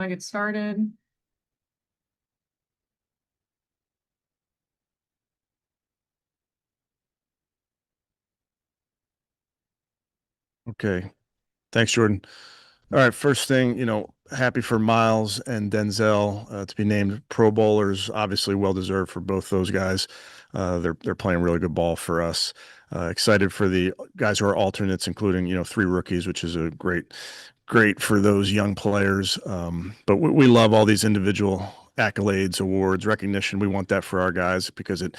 I get started. Okay. Thanks, Jordan. All right. First thing, happy for Miles and Denzel to be named Pro Bowlers. Obviously, well deserved for both those guys. They're playing really good ball for us. Excited for the guys who are alternates, including three rookies, which is a great for those young players. But we love all these individual accolades, awards, recognition. We want that for our guys because it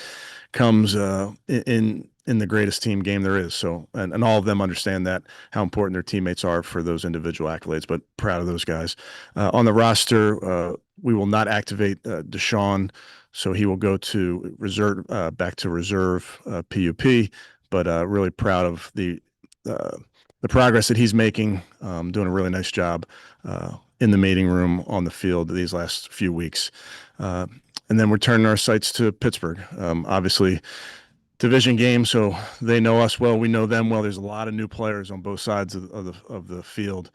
comes in the greatest team game there is. So, and all of them understand that how important their teammates are for those individual accolades. But proud of those guys on the roster. We will not activate Deshaun, so he will go to reserve, back to reserve PUP. But really proud of the progress that he's making, doing a really nice job in the meeting room, on the field these last few weeks. And then we're turning our sights to Pittsburgh. Obviously, division game, so they know us well. We know them well. There's a lot of new players on both sides of the field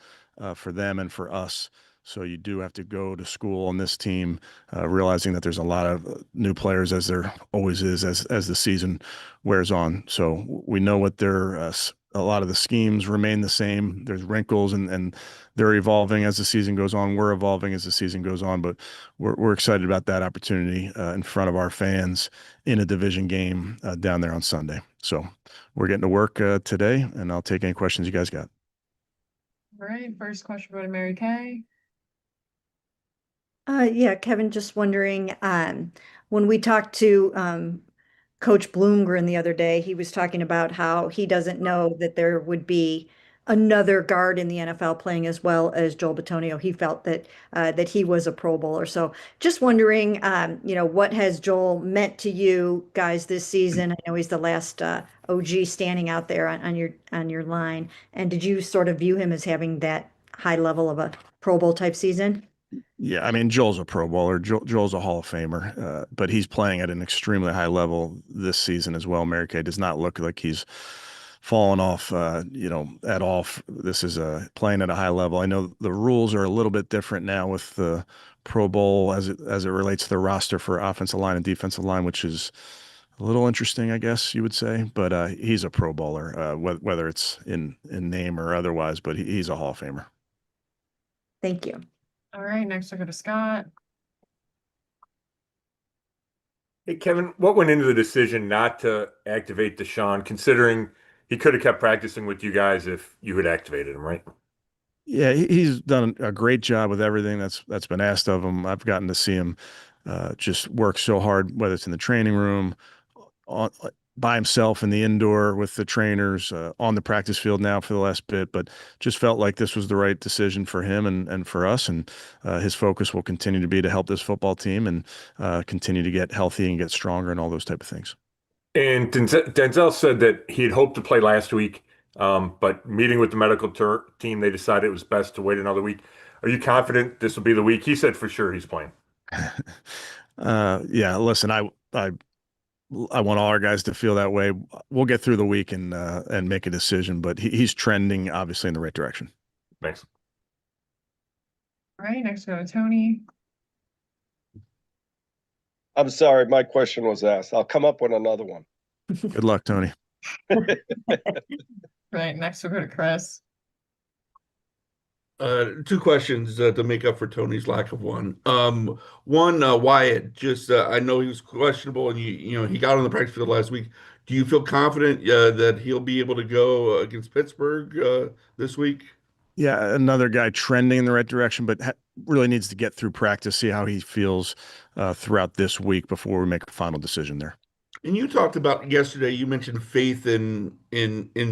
for them and for us. So you do have to go to school on this team, realizing that there's a lot of new players, as there always is, as the season wears on. So we know what their a lot of the schemes remain the same. There's wrinkles and they're evolving as the season goes on. We're evolving as the season goes on, but we're excited about that opportunity in front of our fans in a division game down there on Sunday. So we're getting to work today, and I'll take any questions you guys got. All right, first question go to Mary Kay. Yeah, Kevin, just wondering, when we talked to Coach Bloomgren the other day, he was talking about how he doesn't know that there would be another guard in the NFL playing as well as Joel Bitonio. He felt that he was a Pro Bowler. So just wondering, what has Joel meant to you guys this season? I know he's the last OG standing out there on your line. And did you sort of view him as having that high level of a Pro Bowl type season? Yeah, I mean, Joel's a Pro Bowler. Joel's a Hall of Famer, but he's playing at an extremely high level this season as well. Mary Kay does not look like he's fallen off, at all. This is playing at a high level. I know the rules are a little bit different now with the Pro Bowl as it relates to the roster for offensive line and defensive line, which is a little interesting, I guess you would say. But he's a Pro Bowler, whether it's in name or otherwise. But he's a Hall of Famer. Thank you. All right, next I go to Scott. Hey, Kevin, what went into the decision not to activate Deshaun, considering he could have kept practicing with you guys if you had activated him, right? Yeah, he's done a great job with everything that's been asked of him. I've gotten to see him just work so hard, whether it's in the training room, on by himself in the indoor with the trainers, on the practice field now for the last bit. But just felt like this was the right decision for him and for us. And his focus will continue to be to help this football team and continue to get healthy and get stronger and all those type of things. And Denzel said that he had hoped to play last week, but meeting with the medical team, they decided it was best to wait another week. Are you confident this will be the week? He said for sure he's playing. Yeah, listen, I want all our guys to feel that way. We'll get through the week and make a decision, but he's trending obviously in the right direction. Thanks. All right, next go to Tony. I'm sorry, my question was asked. I'll come up with another one. Good luck, Tony. Right, next we'll go to Chris. Two questions to make up for Tony's lack of one. One, Wyatt, just I know he was questionable, and he got on the practice field last week. Do you feel confident that he'll be able to go against Pittsburgh this week? Yeah, another guy trending in the right direction, but really needs to get through practice, see how he feels throughout this week before we make a final decision there. And you talked about yesterday. You mentioned faith in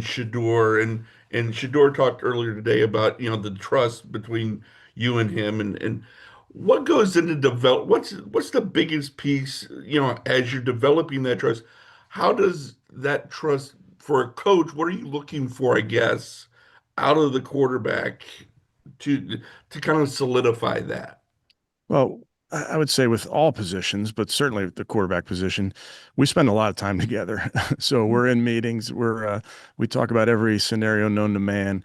Shador, and Shador talked earlier today about the trust between you and him, and what goes into develop. What's the biggest piece as you're developing that trust? How does that trust for a coach? What are you looking for? I guess out of the quarterback to kind of solidify that. Well, I would say with all positions, but certainly the quarterback position, we spend a lot of time together. So we're in meetings. We talk about every scenario known to man.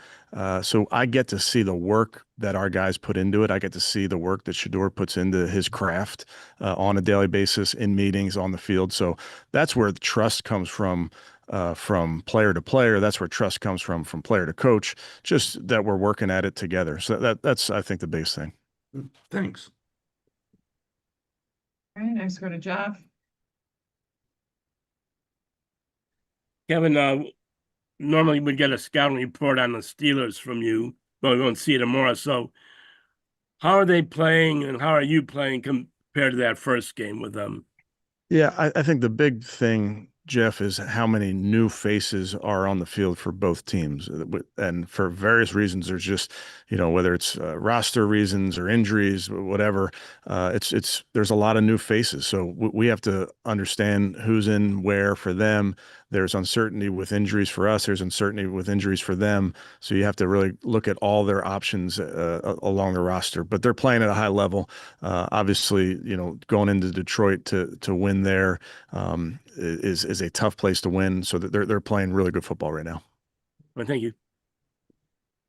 So I get to see the work that our guys put into it. I get to see the work that Shador puts into his craft on a daily basis in meetings on the field. So that's where the trust comes from player to player. That's where trust comes from player to coach. Just that we're working at it together. So that's I think the biggest thing. Thanks. All right, next go to Jeff. Kevin, normally we get a scouting report on the Steelers from you, but we won't see it tomorrow. So how are they playing and how are you playing compared to that first game with them? Yeah, I think the big thing, Jeff, is how many new faces are on the field for both teams. And for various reasons, there's just, whether it's roster reasons or injuries, whatever, there's a lot of new faces. So we have to understand who's in where for them. There's uncertainty with injuries for us. There's uncertainty with injuries for them. So you have to really look at all their options along the roster. But they're playing at a high level. Obviously, going into Detroit to win there is a tough place to win. So that they're playing really good football right now. Well, thank you.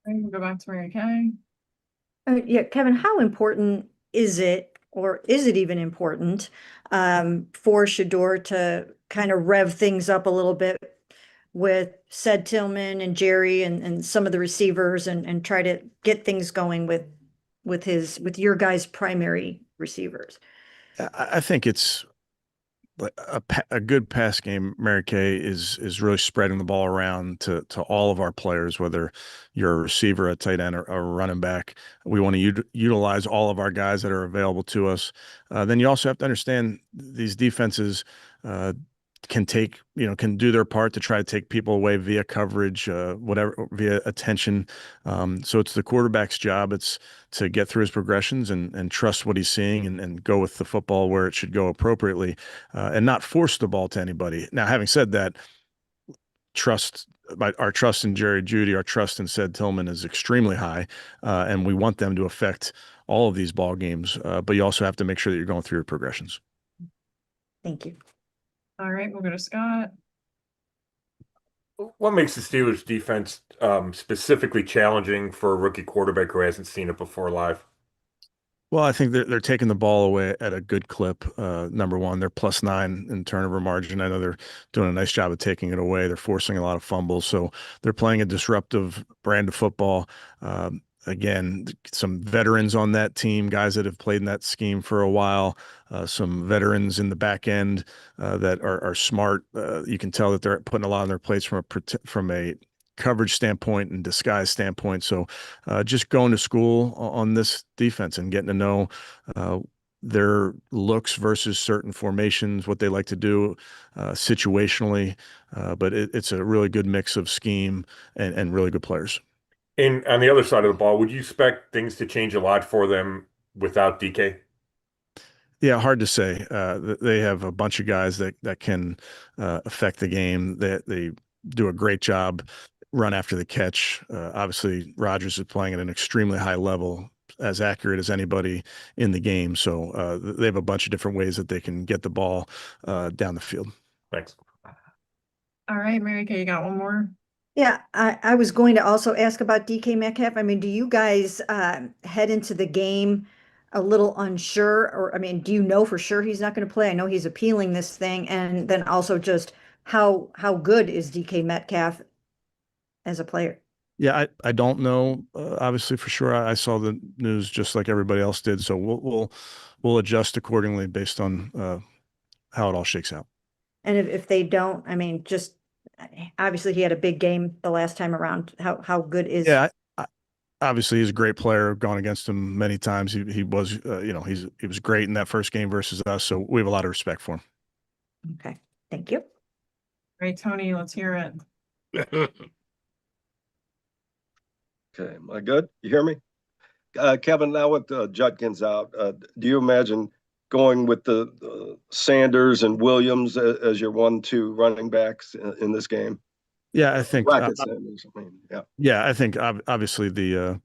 All right, we'll go back to Mary Kay. Yeah, Kevin, how important is it, or is it even important for Shador to kind of rev things up a little bit with Said Tillman and Jerry and some of the receivers and try to get things going with your guys' primary receivers? I think it's a good pass game. Mary Kay is really spreading the ball around to all of our players, whether you're a receiver, a tight end, or a running back. We want to utilize all of our guys that are available to us. Then you also have to understand these defenses can do their part to try to take people away via coverage, whatever, via attention. So it's the quarterback's job. It's to get through his progressions and trust what he's seeing and go with the football where it should go appropriately, and not force the ball to anybody. Now, having said that, our trust in Jerry Jeudy, our trust in Said Tillman is extremely high, and we want them to affect all of these ball games. But you also have to make sure that you're going through your progressions. Thank you. All right, we'll go to Scott. What makes the Steelers defense specifically challenging for a rookie quarterback who hasn't seen it before live? Well, I think they're taking the ball away at a good clip. Number one, they're +9 in turnover margin. I know they're doing a nice job of taking it away. They're forcing a lot of fumbles. So they're playing a disruptive brand of football. Again, some veterans on that team, guys that have played in that scheme for a while, some veterans in the back end that are smart. You can tell that they're putting a lot on their plates from a coverage standpoint and disguise standpoint. So just going to school on this defense and getting to know their looks versus certain formations, what they like to do situationally. But it's a really good mix of scheme and really good players. And on the other side of the ball, would you expect things to change a lot for them without DK? Yeah, hard to say. They have a bunch of guys that can affect the game. They do a great job run after the catch. Obviously, Rodgers is playing at an extremely high level, as accurate as anybody in the game. So they have a bunch of different ways that they can get the ball down the field. Thanks. All right, Mary Kay, you got one more? Yeah, I was going to also ask about DK Metcalf. I mean, do you guys head into the game a little unsure? Or, I mean, do you know for sure he's not going to play? I know he's appealing this thing. And then also just how good is DK Metcalf as a player? Yeah, I don't know, obviously, for sure. I saw the news just like everybody else did. So we'll adjust accordingly based on how it all shakes out. And if they don't, I mean, just obviously he had a big game the last time around. How good is? Yeah, obviously he's a great player. Gone against him many times. He was, he was great in that first game versus us. So we have a lot of respect for him. Okay, thank you. All right, Tony, let's hear it. Okay, am I good? You hear me? Kevin, now with Judkins out, do you imagine going with the Sanders and Williams as your 1-2 running backs in this game? Yeah, I think Rocket Sanders, I mean, yeah. Yeah, I think obviously the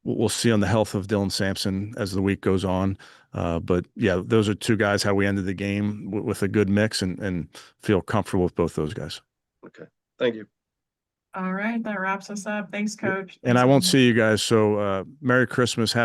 we'll see on the health of Dylan Sampson as the week goes on. But yeah, those are two guys, how we ended the game with a good mix and feel comfortable with both those guys. Okay, thank you. All right, that wraps us up. Thanks, Coach. And I Thanks, won't everyone. see you guys. So Merry Christmas. Happy